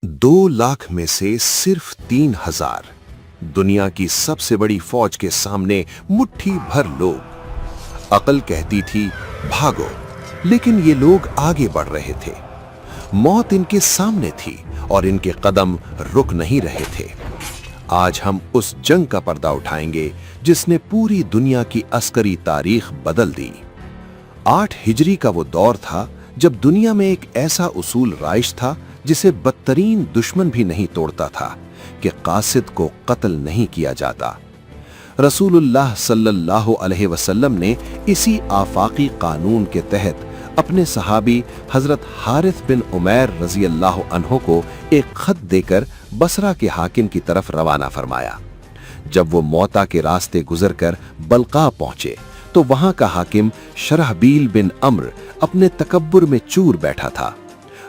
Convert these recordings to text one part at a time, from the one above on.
2 लाख में से सिर्फ 3,000 दुनिया की सबसे बड़ी फौज के सामने मुट्ठी भर लोग। अकल कहती थी भागो, लेकिन ये लोग आगे बढ़ रहे थे। मौत इनके सामने थी और इनके कदम रुक नहीं रहे थे। आज हम उस जंग का पर्दा उठाएंगे जिसने पूरी दुनिया की अस्करी तारीख बदल दी। 8 हिजरी का वो दौर था जब दुनिया में एक ऐसा उसूल राइज था जिसे बदतरीन दुश्मन भी नहीं तोड़ता था कि कासिद को कत्ल नहीं किया जाता। रसूलुल्लाह सल्लल्लाहु अलैहि वसल्लम ने इसी आफाकी कानून के तहत अपने सहाबी हजरत हारिस बिन उमैर रजी अल्लाह अन्हो को एक खत देकर बसरा के हाकिम की तरफ रवाना फरमाया। जब वो मौता के रास्ते गुजरकर बलका पहुंचे तो वहां का हाकिम शरहबील बिन अम्र अपने तकब्बुर में चूर बैठा था।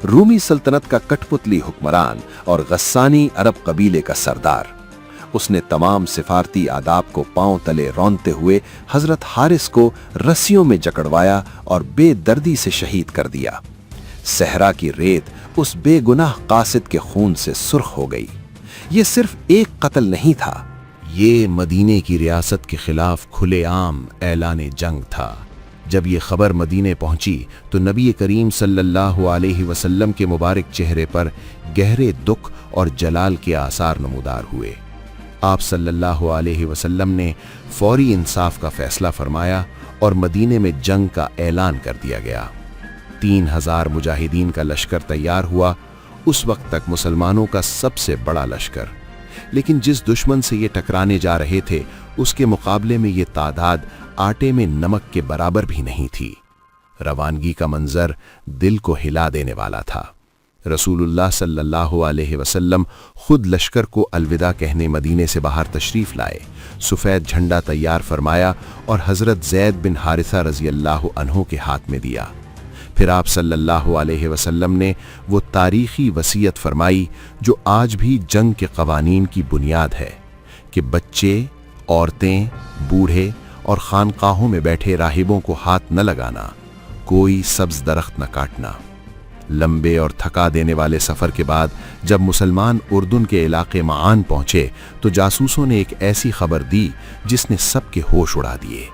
रूमी सल्तनत का कठपुतली हुक्मरान और गस्सानी अरब कबीले का सरदार। उसने तमाम सिफारती आदाब को पांव तले रौंदते हुए हजरत हारिस को रस्सियों में जकड़वाया और बेदर्दी से शहीद कर दिया। सहरा की रेत उस बेगुनाह कासिद के खून से सुर्ख हो गई। ये सिर्फ एक कत्ल नहीं था, ये मदीने की रियासत के खिलाफ खुलेआम ऐलान जंग था। जब ये खबर मदीने पहुंची तो नबी करीम सल्लल्लाहु अलैहि वसल्लम के मुबारक चेहरे पर गहरे दुख और जलाल के आसार नमूदार हुए। आप सल्लल्लाहु अलैहि वसल्लम ने फौरी इंसाफ का फैसला फरमाया और मदीने में जंग का ऐलान कर दिया गया। 3,000 मुजाहिदीन का लश्कर तैयार हुआ, उस वक्त तक मुसलमानों का सबसे बड़ा लश्कर। लेकिन जिस दुश्मन से ये टकराने जा रहे थे उसके मुकाबले में ये तादाद आटे में नमक के बराबर भी नहीं थी। रवानगी का मंजर दिल को हिला देने वाला था। रसूलुल्लाह सल्लल्लाहु अलैहि वसल्लम खुद लश्कर को अलविदा कहने मदीने से बाहर तशरीफ लाए। सफ़ेद झंडा तैयार फरमाया और हज़रत ज़ैद बिन हारिसा रज़ी अल्लाह अन्हु के हाथ में दिया। फिर आप सल्लल्लाहु अलैहि वसल्लम ने वो तारीखी वसीयत फरमाई जो आज भी जंग के कवानीन की बुनियाद है कि बच्चे, औरतें, बूढ़े और खानकाहों में बैठे राहिबों को हाथ न लगाना, कोई सब्ज दरख्त न काटना। लंबे और थका देने वाले सफ़र के बाद जब मुसलमान उर्दुन के इलाके माआन पहुंचे तो जासूसों ने एक ऐसी खबर दी जिसने सबके होश उड़ा दिए।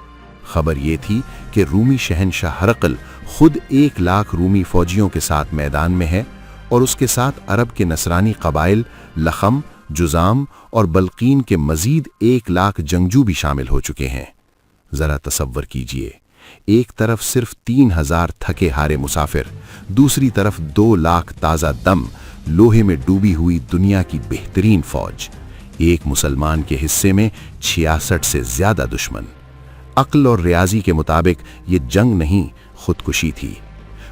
खबर ये थी कि रूमी शहनशाह हरकल खुद 1 लाख रूमी फौजियों के साथ मैदान में है और उसके साथ अरब के नसरानी कबाइल लखम, जुजाम और बल्कीन के मजीद 1 लाख जंगजू भी शामिल हो चुके हैं। जरा तसव्वुर कीजिए, एक तरफ सिर्फ 3,000 थके हारे मुसाफिर, दूसरी तरफ 2 लाख ताज़ा दम लोहे में डूबी हुई दुनिया की बेहतरीन फौज। एक मुसलमान के हिस्से में 66 से ज्यादा दुश्मन। अक्ल और रियाजी के मुताबिक ये जंग नहीं, खुदकुशी थी।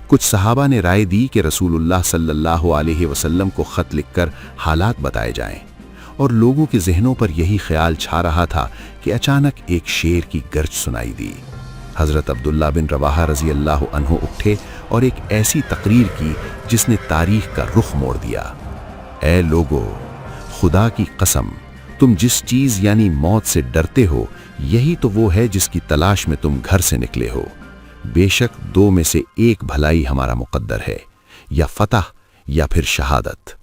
कुछ सहाबा ने राय दी कि रसूलुल्लाह सल्लल्लाहु अलैहि वसल्लम को खत लिखकर हालात बताए जाएं, और लोगों के जहनों पर यही ख्याल छा रहा था कि अचानक एक शेर की गर्ज सुनाई दी। हजरत अब्दुल्ला बिन रवाहा रजी अल्लाह अन्हु उठे और एक ऐसी तकरीर की जिसने तारीख का रुख मोड़ दिया। ऐ लोगो, खुदा की कसम, तुम जिस चीज यानी मौत से डरते हो यही तो वो है जिसकी तलाश में तुम घर से निकले हो। बेशक 2 में से एक भलाई हमारा मुकद्दर है, या फतह या फिर शहादत।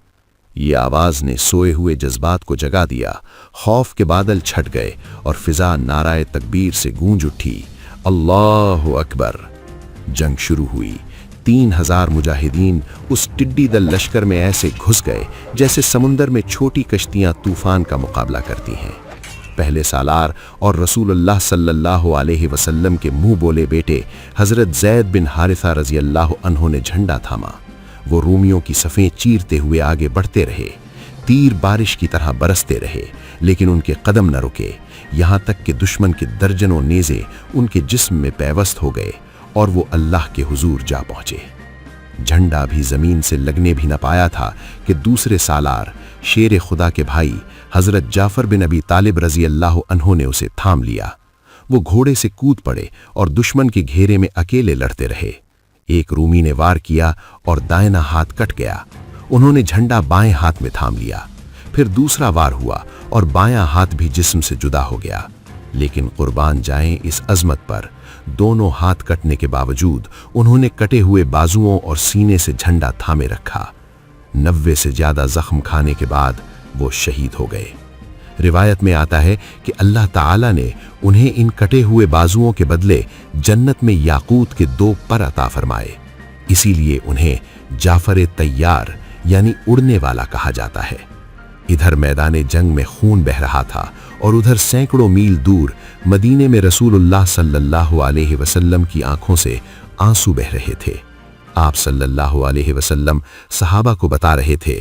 ये आवाज ने सोए हुए जज्बात को जगा दिया। खौफ के बादल छट गए और फिजा नाराए तकबीर से गूंज उठी। अल्लाहु अकबर। जंग शुरू हुई। 3,000 मुजाहिदीन उस टिड्डी दल लश्कर में ऐसे घुस गए जैसे समुंदर में छोटी कश्तियां तूफान का मुकाबला करती हैं। पहले सालार और रसूलुल्लाह सल्लल्लाहु अलैहि वसल्लम के मुंह बोले बेटे हजरत ज़ैद बिन हारिसा रजी अल्लाह अन्हु ने झंडा थामा। वो रूमियों की सफ़ें चीरते हुए आगे बढ़ते रहे। तीर बारिश की तरह बरसते रहे, लेकिन उनके कदम न रुके, यहाँ तक कि दुश्मन के दर्जनों नेज़े उनके जिस्म में पैवस्त हो गए और वो अल्लाह के हुजूर जा पहुँचे। झंडा भी ज़मीन से लगने भी न पाया था कि दूसरे सालार शेर खुदा के भाई हज़रत जाफ़र बिन अबी तालिब रज़ी अल्लाह अन्हु ने उसे थाम लिया। वो घोड़े से कूद पड़े और दुश्मन के घेरे में अकेले लड़ते रहे। एक रूमी ने वार किया और दाहिना हाथ कट गया। उन्होंने झंडा बाएं हाथ में थाम लिया। फिर दूसरा वार हुआ और बायां हाथ भी जिस्म से जुदा हो गया। लेकिन कुर्बान जाएं इस अजमत पर, दोनों हाथ कटने के बावजूद उन्होंने कटे हुए बाजुओं और सीने से झंडा थामे रखा। 90 سے زیادہ زخم کھانے کے بعد وہ شہید ہو گئے۔ روایت میں آتا ہے کہ اللہ تعالیٰ نے انہیں ان کٹے ہوئے بازوؤں کے بدلے جنت میں یاقوت کے 2 پر عطا فرمائے، اسی لیے انہیں جعفر طیار یعنی اڑنے والا کہا جاتا ہے۔ ادھر میدان جنگ میں خون بہہ رہا تھا اور ادھر سینکڑوں میل دور مدینے میں رسول اللہ صلی اللہ علیہ وسلم کی آنکھوں سے آنسو بہہ رہے تھے۔ آپ صلی اللہ علیہ وسلم صحابہ کو بتا رہے تھے،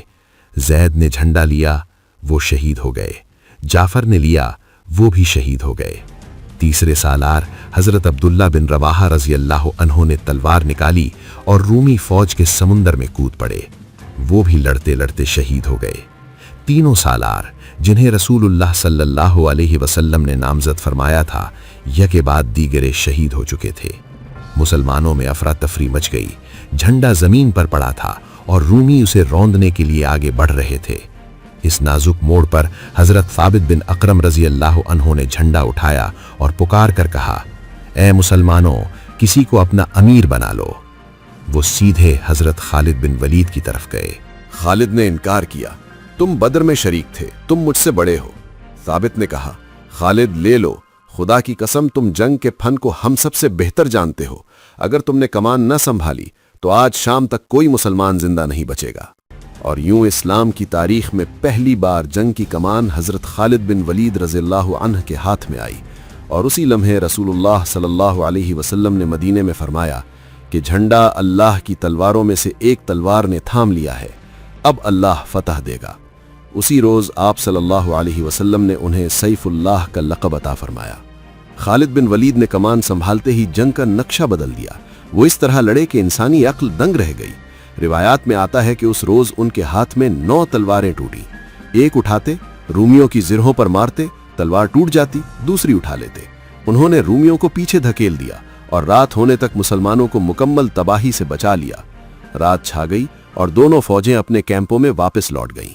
زید نے جھنڈا لیا، وہ شہید ہو گئے، جعفر نے لیا، وہ بھی شہید ہو گئے۔ تیسرے سالار حضرت عبداللہ بن رواحہ رضی اللہ عنہ نے تلوار نکالی اور رومی فوج کے سمندر میں کود پڑے، وہ بھی لڑتے لڑتے شہید ہو گئے۔ تینوں سالار جنہیں رسول اللہ صلی اللہ علیہ وسلم نے نامزد فرمایا تھا، یکے بعد دیگرے شہید ہو چکے تھے۔ مسلمانوں میں افراتفری مچ گئی، جھنڈا زمین پر پڑا تھا اور رومی اسے روندنے کے لیے آگے بڑھ رہے تھے۔ اس نازک موڑ پر حضرت ثابت بن اکرم رضی اللہ عنہ نے جھنڈا اٹھایا اور پکار کر کہا، اے مسلمانوں، کسی کو اپنا امیر بنا لو۔ وہ سیدھے حضرت خالد بن ولید کی طرف گئے۔ خالد نے انکار کیا، تم بدر میں شریک تھے، تم مجھ سے بڑے ہو۔ ثابت نے کہا، خالد لے لو، خدا کی قسم تم جنگ کے فن کو ہم سب سے بہتر جانتے ہو، اگر تم نے کمان نہ سنبھالی تو آج شام تک کوئی مسلمان زندہ نہیں بچے گا۔ اور یوں اسلام کی تاریخ میں پہلی بار جنگ کی کمان حضرت خالد بن ولید رضی اللہ عنہ کے ہاتھ میں آئی، اور اسی لمحے رسول اللہ صلی اللہ علیہ وسلم نے مدینے میں فرمایا کہ جھنڈا اللہ کی تلواروں میں سے ایک تلوار نے تھام لیا ہے، اب اللہ فتح دے گا۔ اسی روز آپ صلی اللہ علیہ وسلم نے انہیں سیف اللہ کا لقب عطا فرمایا۔ خالد بن ولید نے کمان سنبھالتے ہی جنگ کا نقشہ بدل دیا، وہ اس طرح لڑے کہ انسانی عقل دنگ رہ گئی۔ روایات میں آتا ہے کہ اس روز ان کے ہاتھ میں 9 تلواریں ٹوٹی، ایک اٹھاتے رومیوں کی زرہوں پر مارتے، تلوار ٹوٹ جاتی، دوسری اٹھا لیتے۔ انہوں نے رومیوں کو پیچھے دھکیل دیا اور رات ہونے تک مسلمانوں کو مکمل تباہی سے بچا لیا۔ رات چھا گئی اور دونوں فوجیں اپنے کیمپوں میں واپس لوٹ گئیں،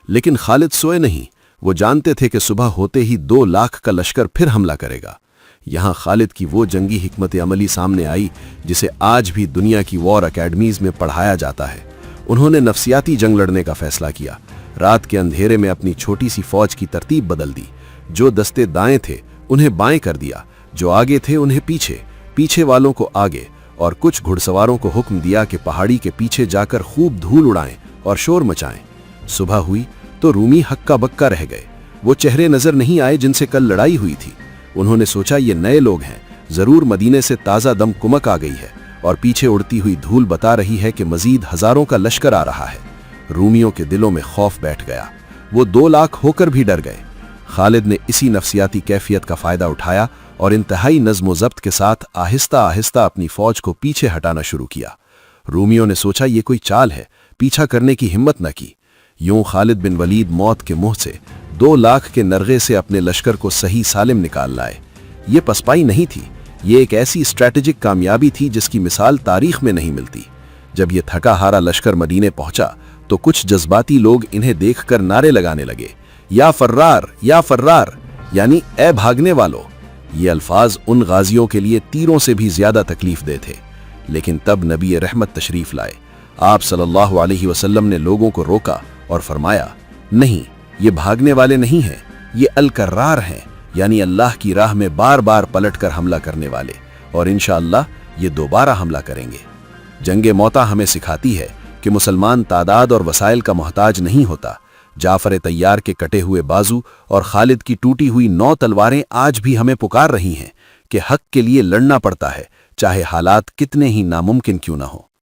لیکن خالد سوئے نہیں، وہ جانتے تھے کہ صبح ہوتے ہی 2 لاکھ کا لشکر پھر حملہ کرے گا۔ یہاں خالد کی وہ جنگی حکمت عملی سامنے آئی جسے آج بھی دنیا کی وار اکیڈمیز میں پڑھایا جاتا ہے۔ انہوں نے نفسیاتی جنگ لڑنے کا فیصلہ کیا، رات کے اندھیرے میں اپنی چھوٹی سی فوج کی ترتیب بدل دی، جو دستے دائیں تھے انہیں بائیں کر دیا، جو آگے تھے انہیں پیچھے، پیچھے والوں کو آگے، اور کچھ گھڑ سواروں کو حکم دیا کہ پہاڑی کے پیچھے جا کر خوب دھول اڑائیں اور شور مچائیں۔ صبح ہوئی تو رومی ہکا بکا رہ گئے، وہ چہرے نظر نہیں آئے جن سے کل لڑائی ہوئی تھی۔ انہوں نے سوچا یہ نئے لوگ ہیں، ضرور مدینے سے تازہ دم کمک آ گئی ہے، اور پیچھے اڑتی ہوئی دھول بتا رہی ہے کہ مزید ہزاروں کا لشکر آ رہا ہے۔ رومیوں کے دلوں میں خوف بیٹھ گیا، وہ 2 لاکھ ہو کر بھی ڈر گئے۔ خالد نے اسی نفسیاتی کیفیت کا فائدہ اٹھایا اور انتہائی نظم و ضبط کے ساتھ آہستہ آہستہ اپنی فوج کو پیچھے ہٹانا شروع کیا۔ رومیوں نے سوچا یہ کوئی چال ہے، پیچھا کرنے کی ہمت نہ کی۔ یوں خالد بن ولید موت کے منہ سے 2 لاکھ کے نرغے سے اپنے لشکر کو صحیح سالم نکال لائے۔ یہ پسپائی نہیں تھی، یہ ایک ایسی اسٹریٹجک کامیابی تھی جس کی مثال تاریخ میں نہیں ملتی۔ جب یہ تھکا ہارا لشکر مدینے پہنچا تو کچھ جذباتی لوگ انہیں دیکھ کر نعرے لگانے لگے، یا فرار یا فرار، یعنی اے بھاگنے والو۔ یہ الفاظ ان غازیوں کے لیے تیروں سے بھی زیادہ تکلیف دہ تھے، لیکن تب نبی رحمت تشریف لائے۔ آپ صلی اللہ علیہ وسلم نے لوگوں کو روکا اور فرمایا، نہیں، یہ بھاگنے والے نہیں ہیں، یہ الکرار ہیں، یعنی اللہ کی راہ میں بار بار پلٹ کر حملہ کرنے والے، اور انشاءاللہ یہ دوبارہ حملہ کریں گے۔ جنگ موتا ہمیں سکھاتی ہے کہ مسلمان تعداد اور وسائل کا محتاج نہیں ہوتا۔ جعفر طیار کے کٹے ہوئے بازو اور خالد کی ٹوٹی ہوئی 9 تلواریں آج بھی ہمیں پکار رہی ہیں کہ حق کے لیے لڑنا پڑتا ہے، چاہے حالات کتنے ہی ناممکن کیوں نہ ہو۔